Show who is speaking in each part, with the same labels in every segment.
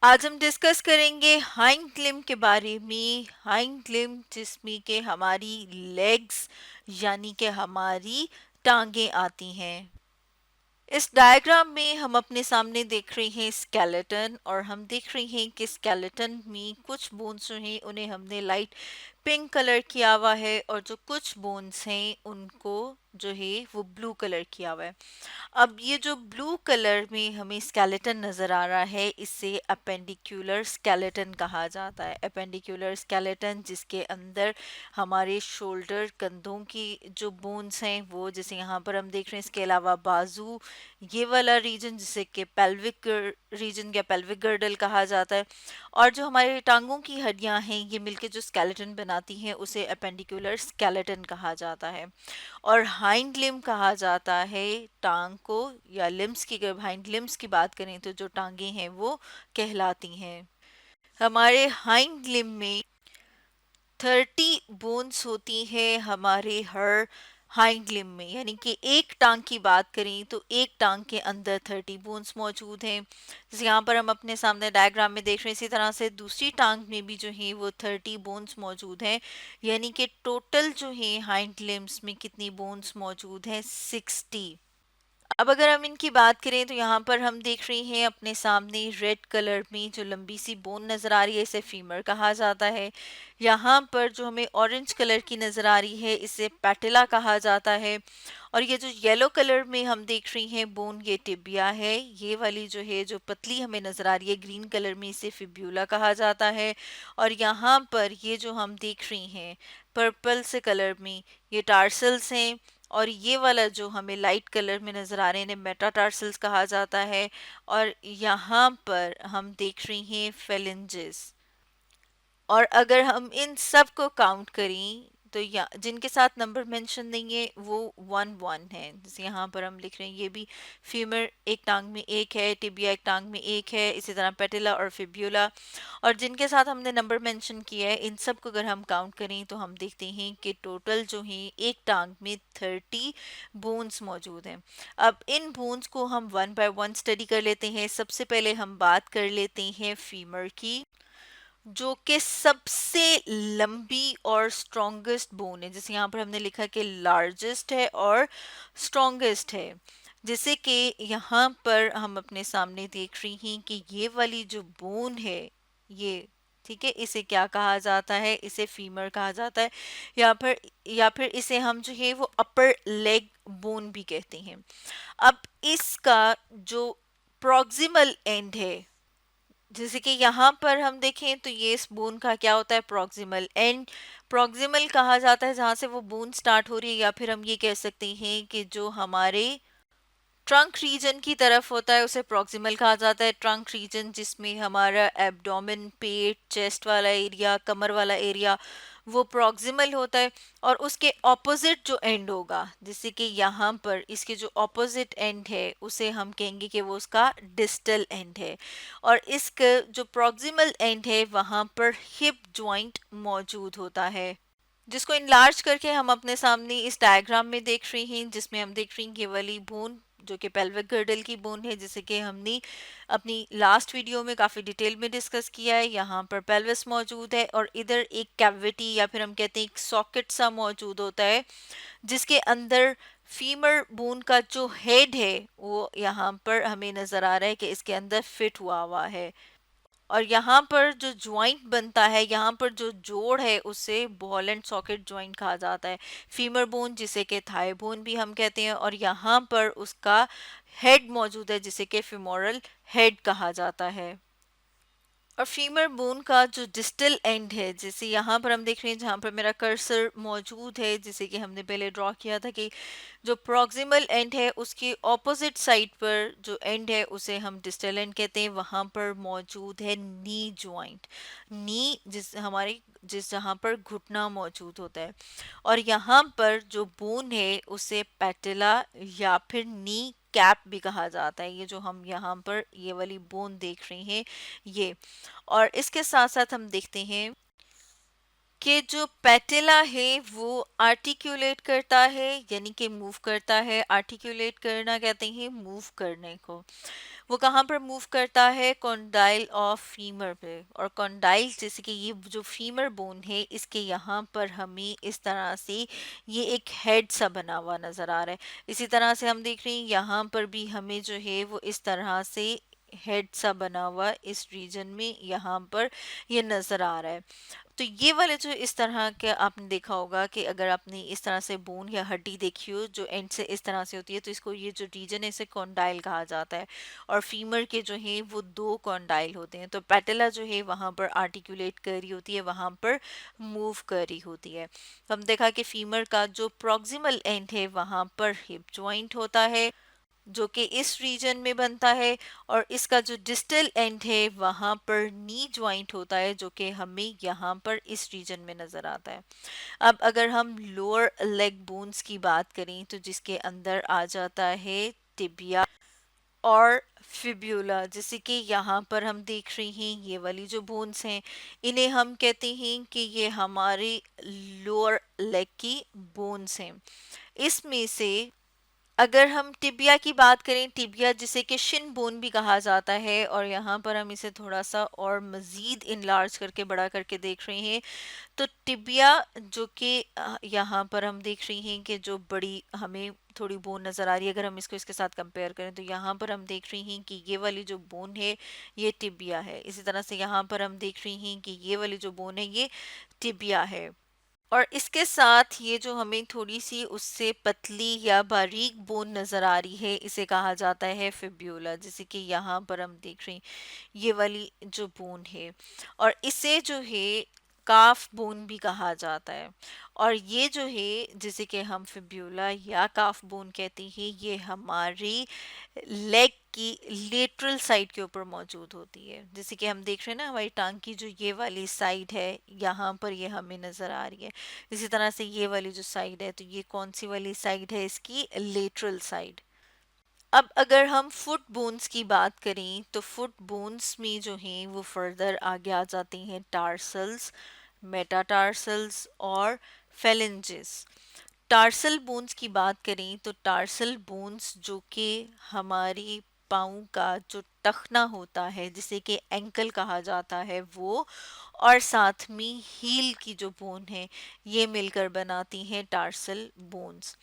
Speaker 1: आज हम डिस्कस करेंगे हाइंड लिम्ब के बारे में। हाइंड लिम्ब जिसमें के हमारी लेग्स यानी कि हमारी टांगे आती हैं। इस डायग्राम में हम अपने सामने देख रहे हैं स्केलेटन, और हम देख रहे हैं कि स्केलेटन में कुछ बोन्स जो हैं उन्हें हमने लाइट पिंक कलर किया हुआ है, और जो कुछ बोन्स हैं उनको जो है वो ब्लू कलर किया हुआ है। अब ये जो ब्लू कलर में हमें स्केलेटन नजर आ रहा है, इसे अपेंडिकुलर स्केलेटन कहा जाता है। अपेंडिकुलर स्केलेटन जिसके अंदर हमारे शोल्डर कंधों की जो बोन्स हैं वो, जैसे यहाँ पर हम देख रहे हैं, इसके अलावा बाजू, ये वाला रीजन जिसे कि पेल्विक रीजन या पेल्विक गर्डल कहा जाता है, और जो हमारे टांगों की हड्डियां हैं ये मिलके जो स्केलेटन बनाती हैं उसे अपेंडिकुलर स्केलेटन कहा जाता है। और हाइंड लिम्ब कहा जाता है टांग को, या लिम्स की, अगर हाइंड लिम्स की बात करें तो जो टांगे हैं वो कहलाती हैं। हमारे हाइंड लिम्ब में 30 बोन्स होती है हमारे हर हाइंड लिम्ब में, यानी कि एक टांग की बात करें तो एक टांग के अंदर 30 बोन्स मौजूद हैं। जैसे यहाँ पर हम अपने सामने डायग्राम में देख रहे हैं, इसी तरह से दूसरी टांग में भी जो है वो 30 बोन्स मौजूद हैं, यानी कि टोटल जो है हाइंड लिम्स में कितनी बोन्स मौजूद हैं, 60। अब अगर हम इनकी बात करें तो यहाँ पर हम देख रहे हैं अपने सामने रेड कलर में जो लंबी सी बोन नजर आ रही है, इसे फीमर कहा जाता है। यहाँ पर जो हमें ऑरेंज कलर की नजर आ रही है इसे पैटेला कहा जाता है। और ये जो येलो कलर में हम देख रही हैं बोन, ये टिबिया है। ये वाली जो है जो पतली हमें नजर आ रही है ग्रीन कलर में, इसे फिब्यूला कहा जाता है। और यहाँ पर ये जो हम देख रही हैं पर्पल से कलर में, ये टार्सल्स हैं। और ये वाला जो हमें लाइट कलर में नजर आ रहे हैं इन्हें मेटाटार्सल्स कहा जाता है। और यहाँ पर हम देख रहे हैं फेलिंजेस। और अगर हम इन सब को काउंट करें तो या जिनके साथ नंबर मेंशन नहीं है वो 1 1 है। जैसे यहाँ पर हम लिख रहे हैं, ये भी फीमर एक टांग में एक है, टिबिया एक टांग में एक है, इसी तरह पेटिला और फिब्यूला। और जिनके साथ हमने नंबर मेंशन किया है इन सब को अगर हम काउंट करें तो हम देखते हैं कि टोटल जो है एक टांग में 30 बोन्स मौजूद हैं। अब इन बोन्स को हम वन बाय वन स्टडी कर लेते हैं। सबसे पहले हम बात कर लेते हैं फीमर की, जो कि सबसे लंबी और स्ट्रॉन्गेस्ट बोन है। जैसे यहाँ पर हमने लिखा कि लार्जेस्ट है और स्ट्रॉन्गेस्ट है। जैसे कि यहाँ पर हम अपने सामने देख रही हैं कि ये वाली जो बोन है ये, ठीक है, इसे क्या कहा जाता है, इसे फीमर कहा जाता है। या फिर इसे हम जो है वो अपर लेग बोन भी कहते हैं। अब इसका जो प्रॉक्सिमल एंड है, जैसे कि यहाँ पर हम देखें तो ये इस बोन का क्या होता है, प्रॉक्सिमल एंड। प्रॉक्सिमल कहा जाता है जहाँ से वो बोन स्टार्ट हो रही है, या फिर हम ये कह सकते हैं कि जो हमारे ट्रंक रीजन की तरफ होता है उसे प्रॉक्सिमल कहा जाता है। ट्रंक रीजन जिसमें हमारा एब्डोमेन, पेट, चेस्ट वाला एरिया, कमर वाला एरिया, वो प्रॉक्सिमल होता है। और उसके ऑपोजिट जो एंड होगा, जैसे कि यहाँ पर इसके जो ऑपोजिट एंड है उसे हम कहेंगे कि वो उसका डिस्टल एंड है। और इसका जो प्रॉक्सिमल एंड है वहाँ पर हिप जॉइंट मौजूद होता है, जिसको इनलार्ज करके हम अपने सामने इस डायग्राम में देख रहे हैं, जिसमें हम देख रहे हैं ये वाली बोन जो कि पेल्विक गर्डल की बोन है, जिसे कि हमने अपनी लास्ट वीडियो में काफ़ी डिटेल में डिस्कस किया है। यहाँ पर पेल्विस मौजूद है और इधर एक कैविटी या फिर हम कहते हैं एक सॉकेट सा मौजूद होता है, जिसके अंदर फीमर बोन का जो हेड है वो यहाँ पर हमें नज़र आ रहा है कि इसके अंदर फिट हुआ हुआ है। और यहाँ पर जो ज्वाइंट बनता है, यहाँ पर जो जोड़ है उसे बॉल एंड सॉकेट ज्वाइंट कहा जाता है। फीमर बोन जिसे कि थाई बोन भी हम कहते हैं, और यहाँ पर उसका हेड मौजूद है जिसे कि फिमोरल हेड कहा जाता है। और फीमर बोन का जो डिस्टल एंड है, जैसे यहाँ पर हम देख रहे हैं जहाँ पर मेरा कर्सर मौजूद है, जिसे कि हमने पहले ड्रॉ किया था कि जो प्रॉक्सिमल एंड है उसके ऑपोजिट साइड पर जो एंड है उसे हम डिस्टल एंड कहते हैं। वहां पर मौजूद है नी ज्वाइंट, नी जिस जहाँ पर घुटना मौजूद होता है। और यहाँ पर जो बोन है उसे पैटेला या फिर नी कैप भी कहा जाता है। ये जो हम यहाँ पर ये वाली बोन देख रहे हैं ये। और इसके साथ साथ हम देखते हैं कि जो पेटिला है वो आर्टिकुलेट करता है, यानी कि मूव करता है। आर्टिकुलेट करना कहते हैं मूव करने को। वो कहाँ पर मूव करता है? कॉन्डाइल ऑफ फीमर पे। और कॉन्डाइल जैसे कि ये जो फीमर बोन है, इसके यहाँ पर हमें इस तरह से ये एक हेड सा बना हुआ नजर आ रहा है। इसी तरह से हम देख रहे हैं यहाँ पर भी हमें जो है वो इस तरह से हेड सा बना हुआ इस रीजन में यहाँ पर ये नजर आ रहा है। तो ये वाले जो इस तरह के आपने देखा होगा कि अगर आपने इस तरह से बोन या हड्डी देखी हो जो एंड से इस तरह से होती है, तो इसको ये जो रीजन है इसे कॉन्डाइल कहा जाता है। और फीमर के जो है वो दो कॉन्डाइल होते हैं। तो पेटेला जो है वहां पर आर्टिकुलेट कर रही होती है, वहां पर मूव कर रही होती है। तो हम देखा कि फीमर का जो प्रॉक्सिमल एंड है वहां पर हिप जॉइंट होता है जो कि इस रीजन में बनता है। और इसका जो डिस्टल एंड है वहां पर नी ज्वाइंट होता है जो कि हमें यहाँ पर इस रीजन में नजर आता है। अब अगर हम लोअर लेग बोन्स की बात करें तो जिसके अंदर आ जाता है टिबिया और फिब्यूला, जैसे कि यहाँ पर हम देख रहे हैं ये वाली जो बोन्स हैं, इन्हें हम कहते हैं कि ये हमारे लोअर लेग की बोन्स हैं। इसमें से अगर हम टिबिया की बात करें, टिबिया जिसे कि शिन बोन भी कहा जाता है, और यहाँ पर हम इसे थोड़ा सा और मज़ीद इनलार्ज करके बड़ा करके देख रहे हैं, तो टिबिया जो कि यहाँ पर हम देख रहे हैं कि जो बड़ी हमें थोड़ी बोन नज़र आ रही है, अगर हम इसको इसके साथ कंपेयर करें तो यहाँ पर हम देख रहे हैं कि ये वाली जो बोन है ये टिबिया है। इसी तरह से यहाँ पर हम देख रहे हैं कि ये वाली जो बोन है ये टिबिया है। और इसके साथ ये जो हमें थोड़ी सी उससे पतली या बारीक बोन नजर आ रही है इसे कहा जाता है फिब्यूला, जैसे कि यहाँ पर हम देख रहे हैं ये वाली जो बोन है। और इसे जो है काफ बोन भी कहा जाता है। और ये जो है जिसे कि हम फिब्यूला या काफ बोन कहते हैं, ये हमारी लेग की लेटरल साइड के ऊपर मौजूद होती है। जैसे कि हम देख रहे हैं ना हमारी टांग की जो ये वाली साइड है यहाँ पर ये हमें नजर आ रही है। इसी तरह से ये वाली जो साइड है, तो ये कौन सी वाली साइड है? इसकी लेटरल साइड। अब अगर हम फुट बोन्स की बात करें तो फुट बोन्स में जो हैं वो फर्दर आगे आ जाते हैं टार्सल्स, मेटाटार्सल्स और फेलेंजेस। टार्सल बोन्स की बात करें तो टार्सल बोन्स जो कि हमारी पाँव का जो टखना होता है जिसे कि एंकल कहा जाता है वो, और साथ में हील की जो बोन है ये मिलकर बनाती हैं टार्सल बोन्स।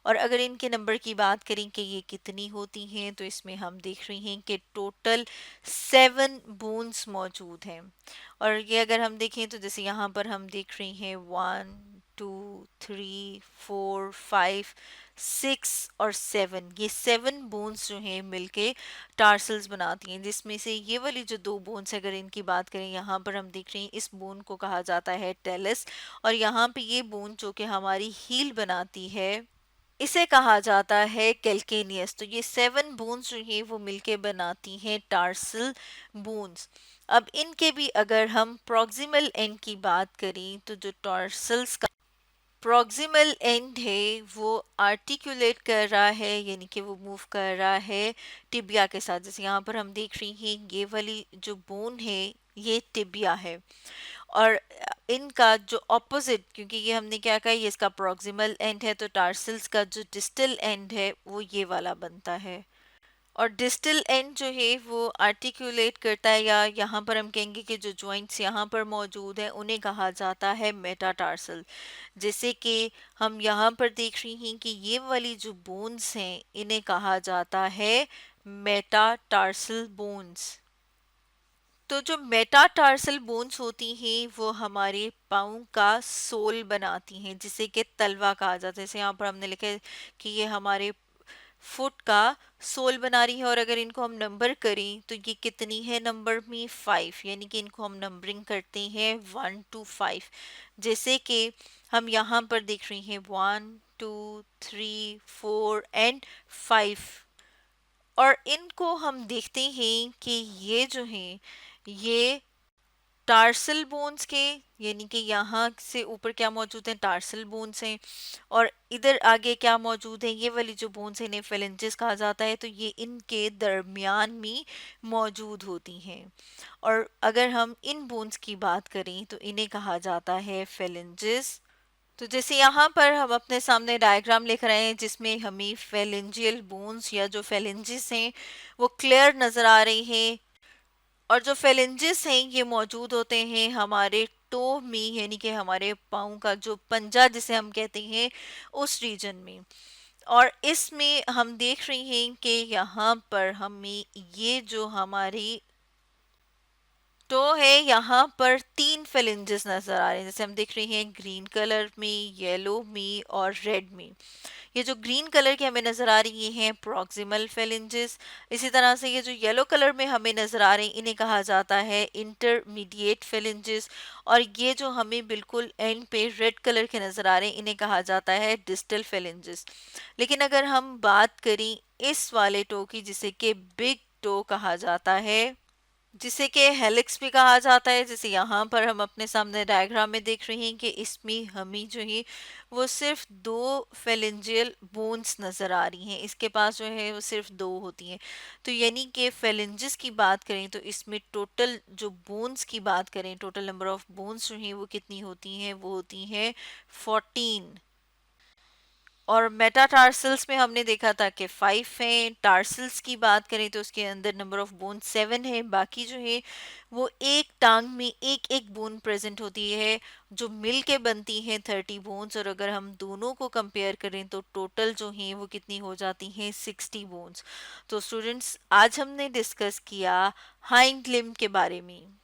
Speaker 1: और अगर इनके नंबर की बात करें कि ये कितनी होती हैं, तो इसमें हम देख रहे हैं कि टोटल 7 बोन्स मौजूद हैं। और ये अगर हम देखें तो जैसे यहाँ पर हम देख रहे हैं 1 2 3 4 5 6 और 7, ये 7 बोन्स जो हैं मिलके टार्सल्स बनाती हैं। जिसमें से ये वाली जो 2 बोन्स है अगर इनकी बात करें, यहाँ पर हम देख रहे हैं इस बोन को कहा जाता है टेलस। और यहाँ पे ये बोन जो कि हमारी हील बनाती है इसे कहा जाता है कैल्केनियस। तो ये 7 बोन्स जो हैं वो मिलके बनाती हैं टार्सल बोन्स। अब इनके भी अगर हम प्रॉक्सिमल एंड की बात करें तो जो टार्सल्स का प्रॉक्सिमल एंड है वो आर्टिकुलेट कर रहा है, यानी कि वो मूव कर रहा है टिबिया के साथ। जैसे यहाँ पर हम देख रहे हैं ये वाली जो बोन है ये टिबिया है। और इनका जो ऑपोजिट, क्योंकि ये हमने क्या कहा ये इसका प्रॉक्सिमल एंड है, तो टार्सल्स का जो डिस्टल एंड है वो ये वाला बनता है। और डिस्टल एंड जो है वो आर्टिकुलेट करता है, या यहाँ पर हम कहेंगे कि जो जॉइंट्स यहाँ पर मौजूद हैं उन्हें कहा जाता है मेटाटार्सल। जैसे कि हम यहाँ पर देख रही हैं कि ये वाली जो बोन्स हैं इन्हें कहा जाता है मेटाटार्सल बोन्स। तो जो मेटाटार्सल बोन्स होती हैं वो हमारे पाँव का सोल बनाती हैं, जिसे कि तलवा कहा जाता है। जैसे यहाँ पर हमने लिखा है कि ये हमारे फुट का सोल बना रही है। और अगर इनको हम नंबर करें तो ये कितनी है नंबर में? 5, यानी कि इनको हम नंबरिंग करते हैं 1 to 5। जैसे कि हम यहाँ पर देख रहे हैं 1 2 3 4 एंड 5। और इनको हम देखते हैं कि ये जो हैं ये टार्सल बोन्स के, यानी कि यहाँ से ऊपर क्या मौजूद है, टार्सल बोन्स हैं, और इधर आगे क्या मौजूद है, ये वाली जो बोन्स है इन्हें फेलेंजेस कहा जाता है। तो ये इनके दरमियान में मौजूद होती हैं। और अगर हम इन बोन्स की बात करें तो इन्हें कहा जाता है फेलेंजेस। तो जैसे यहाँ पर हम अपने सामने डायग्राम लिख रहे हैं जिसमें हमें फेलेंजियल बोन्स या जो फेलेंजेस हैं वो क्लियर नजर आ रही हैं। और जो फेलेंजेस हैं ये मौजूद होते हैं हमारे टो में, यानी कि हमारे पाँव का जो पंजा जिसे हम कहते हैं उस रीजन में। और इसमें हम देख रहे हैं कि यहाँ पर हमें ये जो हमारी तो है यहाँ पर तीन फेलेंजेस नजर आ रहे हैं, जैसे हम देख रहे हैं ग्रीन कलर में, येलो में और रेड में। ये जो ग्रीन कलर की हमें नजर आ रही ये हैं प्रॉक्सिमल फेलेंजेस। इसी तरह से ये जो येलो कलर में हमें नजर आ रहे हैं इन्हें कहा जाता है इंटरमीडिएट फेलेंजेस। और ये जो हमें बिल्कुल एंड पे रेड कलर के नजर आ रहे हैं इन्हें कहा जाता है डिस्टल फेलेंजेस। लेकिन अगर हम बात करें इस वाले टो की जिसे कि बिग टो कहा जाता है, जिसे कि हेलिक्स भी कहा जाता है, जैसे यहाँ पर हम अपने सामने डायग्राम में देख रहे हैं कि इसमें हमें जो है वो सिर्फ दो फेलेंजियल बोन्स नजर आ रही हैं, इसके पास जो है वो सिर्फ दो होती हैं। तो यानी कि फेलेंजिस की बात करें तो इसमें टोटल जो बोन्स की बात करें, टोटल नंबर ऑफ बोन्स जो हैं वो कितनी होती हैं, वो होती हैं 14। और मेटाटार्सल्स में हमने देखा था कि 5 हैं। टार्सल्स की बात करें तो उसके अंदर नंबर ऑफ बोन 7 है। बाकी जो है वो एक टांग में एक एक बोन प्रेजेंट होती है जो मिल के बनती हैं 30 बोन्स। और अगर हम दोनों को कंपेयर करें तो टोटल जो हैं वो कितनी हो जाती हैं 60 बोन्स। तो स्टूडेंट्स आज हमने डिस्कस किया हाइंड लिम्ब के बारे में।